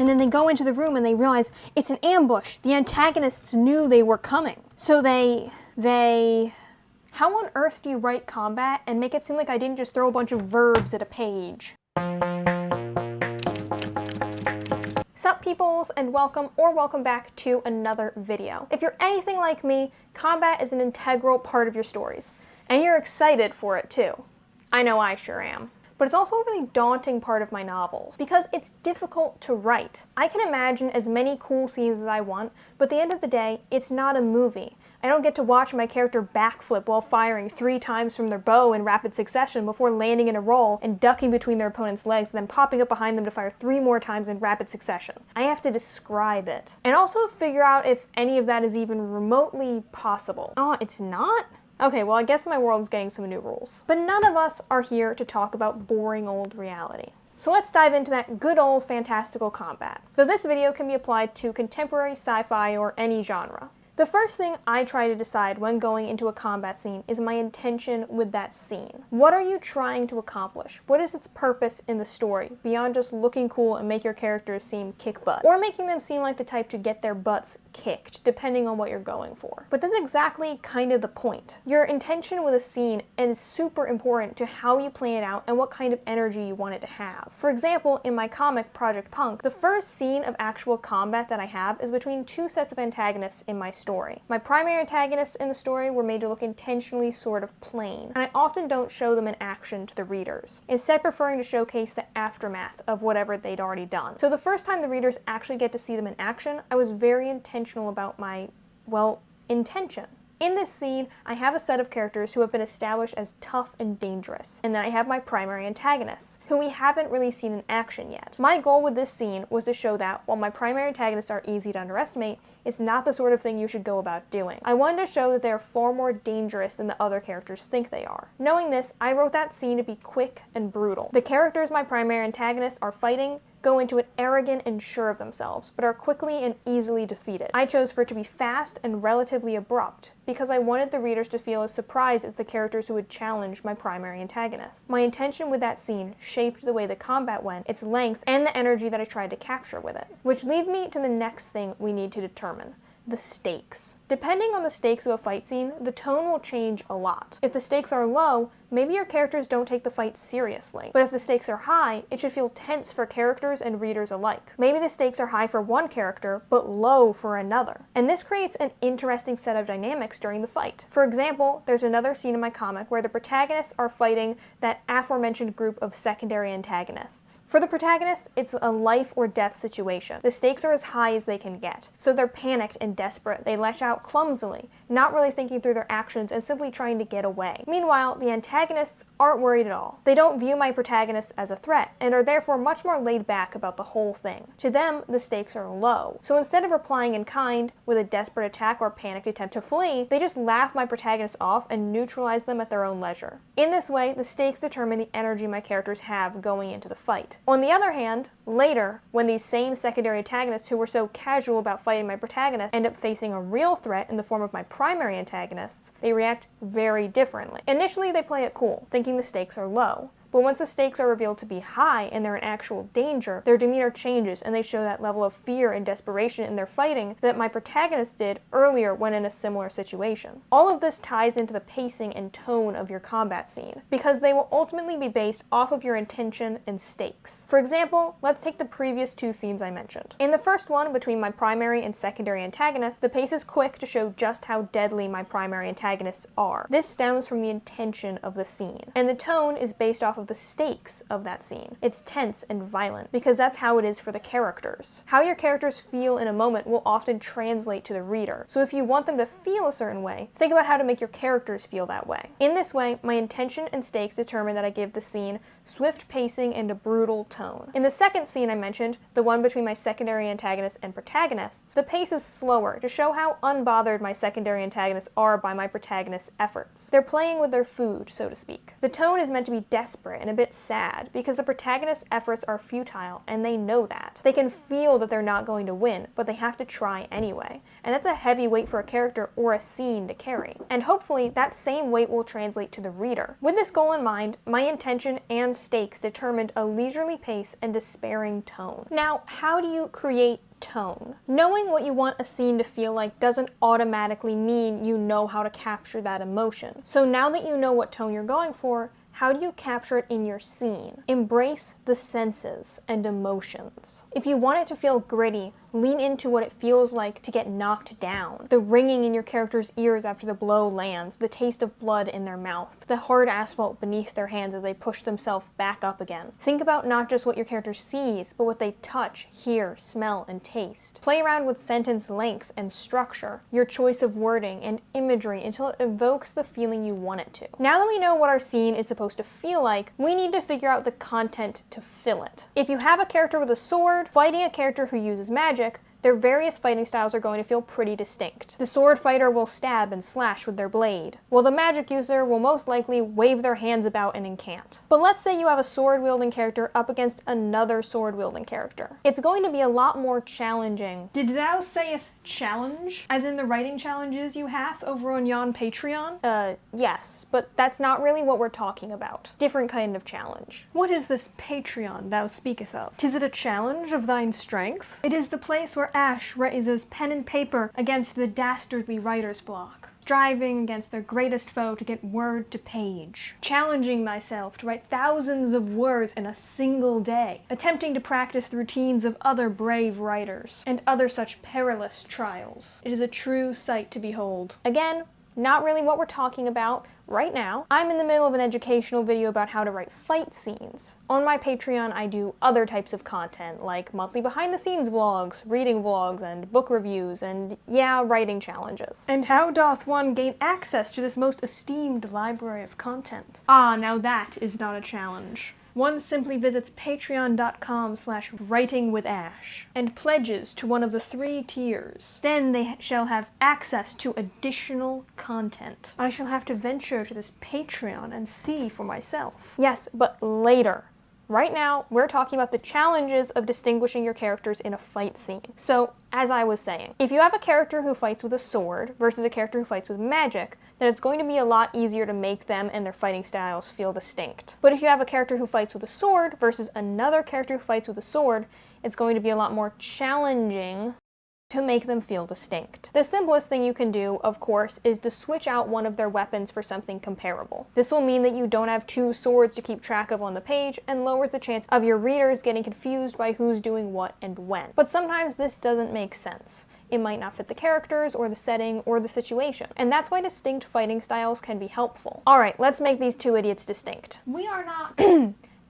And then they go into the room and they realize it's an ambush. The antagonists knew they were coming. So how on earth do you write combat and make it seem like I didn't just throw a bunch of verbs at a page? Sup peoples, and welcome back to another video. If you're anything like me, combat is an integral part of your stories. And you're excited for it too. I know I sure am. But it's also a really daunting part of my novels, because it's difficult to write. I can imagine as many cool scenes as I want, but at the end of the day, it's not a movie. I don't get to watch my character backflip while firing 3 times from their bow in rapid succession before landing in a roll and ducking between their opponent's legs and then popping up behind them to fire 3 more times in rapid succession. I have to describe it. And also figure out if any of that is even remotely possible. Oh, it's not? Okay, well I guess my world is getting some new rules. But none of us are here to talk about boring old reality. So let's dive into that good old fantastical combat. Though this video can be applied to contemporary sci-fi or any genre. The first thing I try to decide when going into a combat scene is my intention with that scene. What are you trying to accomplish? What is its purpose in the story, beyond just looking cool and make your characters seem kick butt? Or making them seem like the type to get their butts kicked, depending on what you're going for. But that's exactly kind of the point. Your intention with a scene is super important to how you plan it out and what kind of energy you want it to have. For example, in my comic Project Punk, the first scene of actual combat that I have is between 2 sets of antagonists in my story. My primary antagonists in the story were made to look intentionally sort of plain, and I often don't show them in action to the readers, instead preferring to showcase the aftermath of whatever they'd already done. So the first time the readers actually get to see them in action, I was very intentional about my, well, intention. In this scene, I have a set of characters who have been established as tough and dangerous, and then I have my primary antagonists, who we haven't really seen in action yet. My goal with this scene was to show that, while my primary antagonists are easy to underestimate, it's not the sort of thing you should go about doing. I wanted to show that they are far more dangerous than the other characters think they are. Knowing this, I wrote that scene to be quick and brutal. The characters my primary antagonists are fighting go into it arrogant and sure of themselves, but are quickly and easily defeated. I chose for it to be fast and relatively abrupt, because I wanted the readers to feel as surprised as the characters who would challenge my primary antagonist. My intention with that scene shaped the way the combat went, its length, and the energy that I tried to capture with it. Which leads me to the next thing we need to determine. The stakes. Depending on the stakes of a fight scene, the tone will change a lot. If the stakes are low, maybe your characters don't take the fight seriously. But if the stakes are high, it should feel tense for characters and readers alike. Maybe the stakes are high for one character, but low for another. And this creates an interesting set of dynamics during the fight. For example, there's another scene in my comic where the protagonists are fighting that aforementioned group of secondary antagonists. For the protagonists, it's a life or death situation. The stakes are as high as they can get, so they're panicked and desperate. They lash out clumsily, not really thinking through their actions and simply trying to get away. Meanwhile, the antagonists aren't worried at all. They don't view my protagonist as a threat, and are therefore much more laid back about the whole thing. To them, the stakes are low. So instead of replying in kind, with a desperate attack or panicked attempt to flee, they just laugh my protagonist off and neutralize them at their own leisure. In this way, the stakes determine the energy my characters have going into the fight. On the other hand, later, when these same secondary antagonists who were so casual about fighting my protagonist end up facing a real threat in the form of my primary antagonists, they react very differently. Initially, they play it cool, thinking the stakes are low. But once the stakes are revealed to be high and they're in actual danger, their demeanor changes and they show that level of fear and desperation in their fighting that my protagonist did earlier when in a similar situation. All of this ties into the pacing and tone of your combat scene, because they will ultimately be based off of your intention and stakes. For example, let's take the previous 2 scenes I mentioned. In the first one, between my primary and secondary antagonists, the pace is quick to show just how deadly my primary antagonists are. This stems from the intention of the scene, and the tone is based off of the stakes of that scene. It's tense and violent, because that's how it is for the characters. How your characters feel in a moment will often translate to the reader, so if you want them to feel a certain way, think about how to make your characters feel that way. In this way, my intention and stakes determine that I give the scene swift pacing and a brutal tone. In the second scene I mentioned, the one between my secondary antagonists and protagonists, the pace is slower to show how unbothered my secondary antagonists are by my protagonist's efforts. They're playing with their food, so to speak. The tone is meant to be desperate, desperate and a bit sad because the protagonist's efforts are futile and they know that. They can feel that they're not going to win, but they have to try anyway. And that's a heavy weight for a character or a scene to carry. And hopefully that same weight will translate to the reader. With this goal in mind, my intention and stakes determined a leisurely pace and despairing tone. Now, how do you create tone? Knowing what you want a scene to feel like doesn't automatically mean you know how to capture that emotion. So now that you know what tone you're going for, how do you capture it in your scene? Embrace the senses and emotions. If you want it to feel gritty, lean into what it feels like to get knocked down. The ringing in your character's ears after the blow lands, the taste of blood in their mouth, the hard asphalt beneath their hands as they push themselves back up again. Think about not just what your character sees, but what they touch, hear, smell, and taste. Play around with sentence length and structure, your choice of wording and imagery until it evokes the feeling you want it to. Now that we know what our scene is supposed to feel like, we need to figure out the content to fill it. If you have a character with a sword, fighting a character who uses magic, their various fighting styles are going to feel pretty distinct. The sword fighter will stab and slash with their blade, while the magic user will most likely wave their hands about and incant. But let's say you have a sword-wielding character up against another sword-wielding character. It's going to be a lot more challenging. Did thou sayest challenge? As in the writing challenges you hath over on yon Patreon? Yes, but that's not really what we're talking about. Different kind of challenge. What is this Patreon thou speaketh of? 'Tis it a challenge of thine strength? It is the place where Ash raises pen and paper against the dastardly writer's block, striving against their greatest foe to get word to page, challenging thyself to write thousands of words in a single day, attempting to practice the routines of other brave writers, and other such perilous trials. It is a true sight to behold. Again, not really what we're talking about right now. I'm in the middle of an educational video about how to write fight scenes. On my Patreon, I do other types of content, like monthly behind-the-scenes vlogs, reading vlogs, and book reviews, and yeah, writing challenges. And how doth one gain access to this most esteemed library of content? Ah, now that is not a challenge. One simply visits patreon.com/writingwithash and pledges to one of the 3 tiers. Then they shall have access to additional content. I shall have to venture to this Patreon and see for myself. Yes, but later. Right now, we're talking about the challenges of distinguishing your characters in a fight scene. So, as I was saying, if you have a character who fights with a sword versus a character who fights with magic, then it's going to be a lot easier to make them and their fighting styles feel distinct. But if you have a character who fights with a sword versus another character who fights with a sword, it's going to be a lot more challenging to make them feel distinct. The simplest thing you can do, of course, is to switch out one of their weapons for something comparable. This will mean that you don't have 2 swords to keep track of on the page and lowers the chance of your readers getting confused by who's doing what and when. But sometimes this doesn't make sense. It might not fit the characters or the setting or the situation. And that's why distinct fighting styles can be helpful. Alright, let's make these 2 idiots distinct. We are not.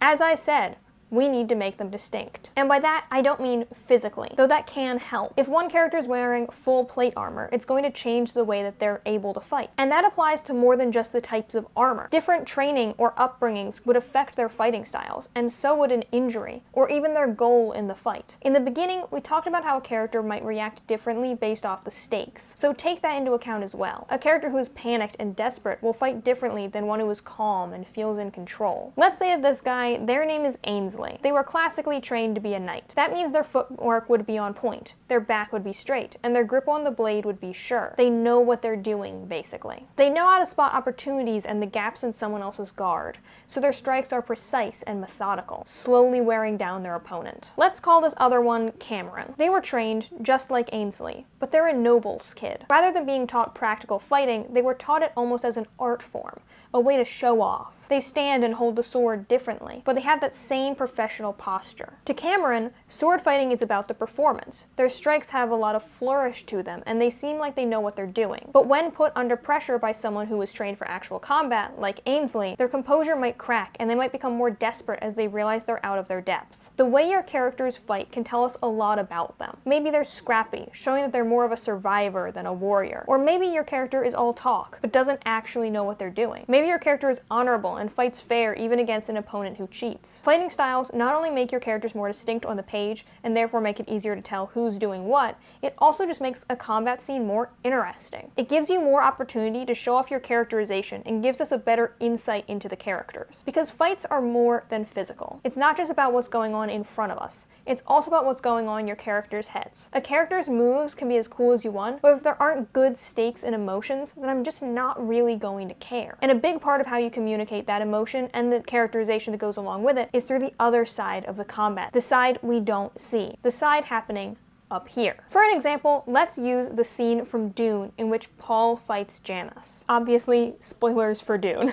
As I said, we need to make them distinct. And by that, I don't mean physically, though that can help. If one character is wearing full plate armor, it's going to change the way that they're able to fight. And that applies to more than just the types of armor. Different training or upbringings would affect their fighting styles, and so would an injury, or even their goal in the fight. In the beginning, we talked about how a character might react differently based off the stakes, so take that into account as well. A character who is panicked and desperate will fight differently than one who is calm and feels in control. Let's say that this guy, their name is Ainsley. They were classically trained to be a knight. That means their footwork would be on point, their back would be straight, and their grip on the blade would be sure. They know what they're doing, basically. They know how to spot opportunities and the gaps in someone else's guard, so their strikes are precise and methodical, slowly wearing down their opponent. Let's call this other one Cameron. They were trained just like Ainsley, but they're a noble's kid. Rather than being taught practical fighting, they were taught it almost as an art form, a way to show off. They stand and hold the sword differently, but they have that same professional posture. To Cameron, sword fighting is about the performance. Their strikes have a lot of flourish to them, and they seem like they know what they're doing. But when put under pressure by someone who is trained for actual combat, like Ainsley, their composure might crack, and they might become more desperate as they realize they're out of their depth. The way your characters fight can tell us a lot about them. Maybe they're scrappy, showing that they're more of a survivor than a warrior. Or maybe your character is all talk, but doesn't actually know what they're doing. Maybe your character is honorable and fights fair even against an opponent who cheats. Fighting styles styles not only make your characters more distinct on the page and therefore make it easier to tell who's doing what, it also just makes a combat scene more interesting. It gives you more opportunity to show off your characterization and gives us a better insight into the characters. Because fights are more than physical. It's not just about what's going on in front of us. It's also about what's going on in your characters' heads. A character's moves can be as cool as you want, but if there aren't good stakes and emotions, then I'm just not really going to care. And a big part of how you communicate that emotion and the characterization that goes along with it is through the other side of the combat, the side we don't see, the side happening up here. For an example, let's use the scene from Dune in which Paul fights Jamis. Obviously, spoilers for Dune.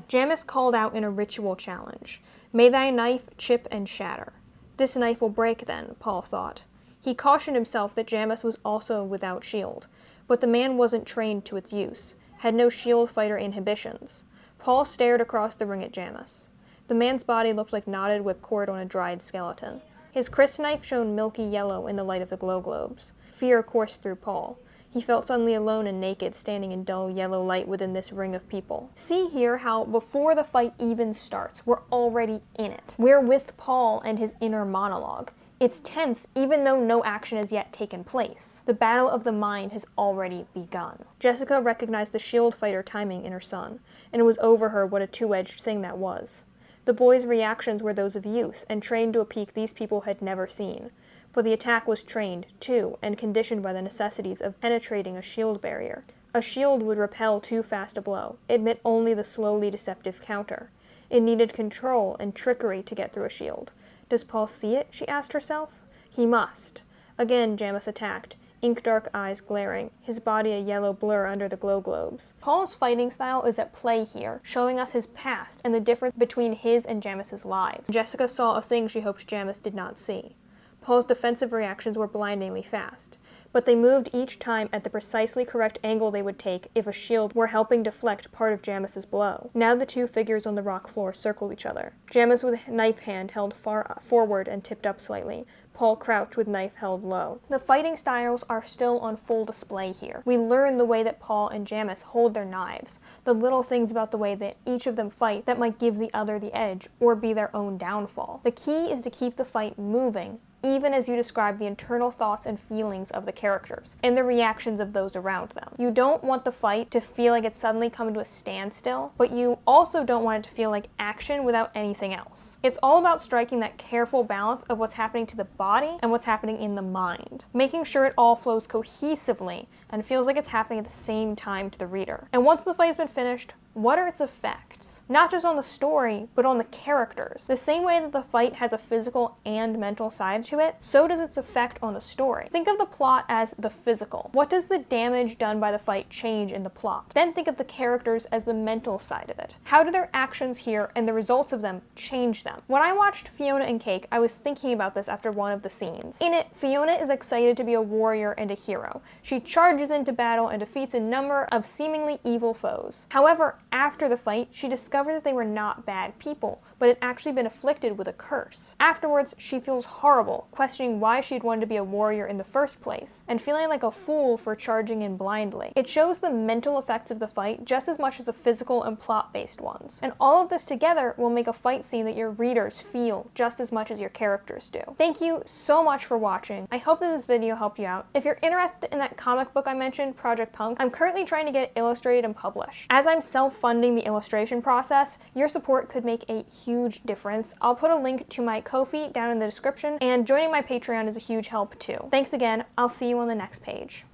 Jamis called out in a ritual challenge, "May thy knife chip and shatter." This knife will break then, Paul thought. He cautioned himself that Jamis was also without shield, but the man wasn't trained to its use, had no shield fighter inhibitions. Paul stared across the ring at Jamis. The man's body looked like knotted whipcord on a dried skeleton. His crysknife shone milky yellow in the light of the glow globes. Fear coursed through Paul. He felt suddenly alone and naked, standing in dull yellow light within this ring of people. See here how before the fight even starts, we're already in it. We're with Paul and his inner monologue. It's tense even though no action has yet taken place. The battle of the mind has already begun. Jessica recognized the shield fighter timing in her son, and it was over her what a two-edged thing that was. The boy's reactions were those of youth, and trained to a peak these people had never seen. But the attack was trained, too, and conditioned by the necessities of penetrating a shield barrier. A shield would repel too fast a blow, admit only the slowly deceptive counter. It needed control and trickery to get through a shield. Does Paul see it? She asked herself. He must. Again Jamis attacked, ink-dark eyes glaring, his body a yellow blur under the glow globes. Paul's fighting style is at play here, showing us his past and the difference between his and Jamis's lives. Jessica saw a thing she hoped Jamis did not see. Paul's defensive reactions were blindingly fast, but they moved each time at the precisely correct angle they would take if a shield were helping deflect part of Jamis's blow. Now the two figures on the rock floor circled each other. Jamis with knife hand held far forward and tipped up slightly. Paul crouched with knife held low. The fighting styles are still on full display here. We learn the way that Paul and Jamis hold their knives, the little things about the way that each of them fight that might give the other the edge or be their own downfall. The key is to keep the fight moving, even as you describe the internal thoughts and feelings of the characters, and the reactions of those around them. You don't want the fight to feel like it's suddenly coming to a standstill, but you also don't want it to feel like action without anything else. It's all about striking that careful balance of what's happening to the body and what's happening in the mind, making sure it all flows cohesively and feels like it's happening at the same time to the reader. And once the fight has been finished, what are its effects? Not just on the story, but on the characters. The same way that the fight has a physical and mental side to it, so does its effect on the story. Think of the plot as the physical. What does the damage done by the fight change in the plot? Then think of the characters as the mental side of it. How do their actions here and the results of them change them? When I watched Fiona and Cake, I was thinking about this after one of the scenes. In it, Fiona is excited to be a warrior and a hero. She charges into battle and defeats a number of seemingly evil foes. However, after the fight, she discovered that they were not bad people, but had actually been afflicted with a curse. Afterwards, she feels horrible, questioning why she'd wanted to be a warrior in the first place, and feeling like a fool for charging in blindly. It shows the mental effects of the fight just as much as the physical and plot-based ones. And all of this together will make a fight scene that your readers feel just as much as your characters do. Thank you so much for watching. I hope that this video helped you out. If you're interested in that comic book I mentioned, Project Punk, I'm currently trying to get it illustrated and published. As I'm self-funding the illustration process, your support could make a huge difference. I'll put a link to my Ko-fi down in the description, and joining my Patreon is a huge help too. Thanks again. I'll see you on the next page.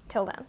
Till then.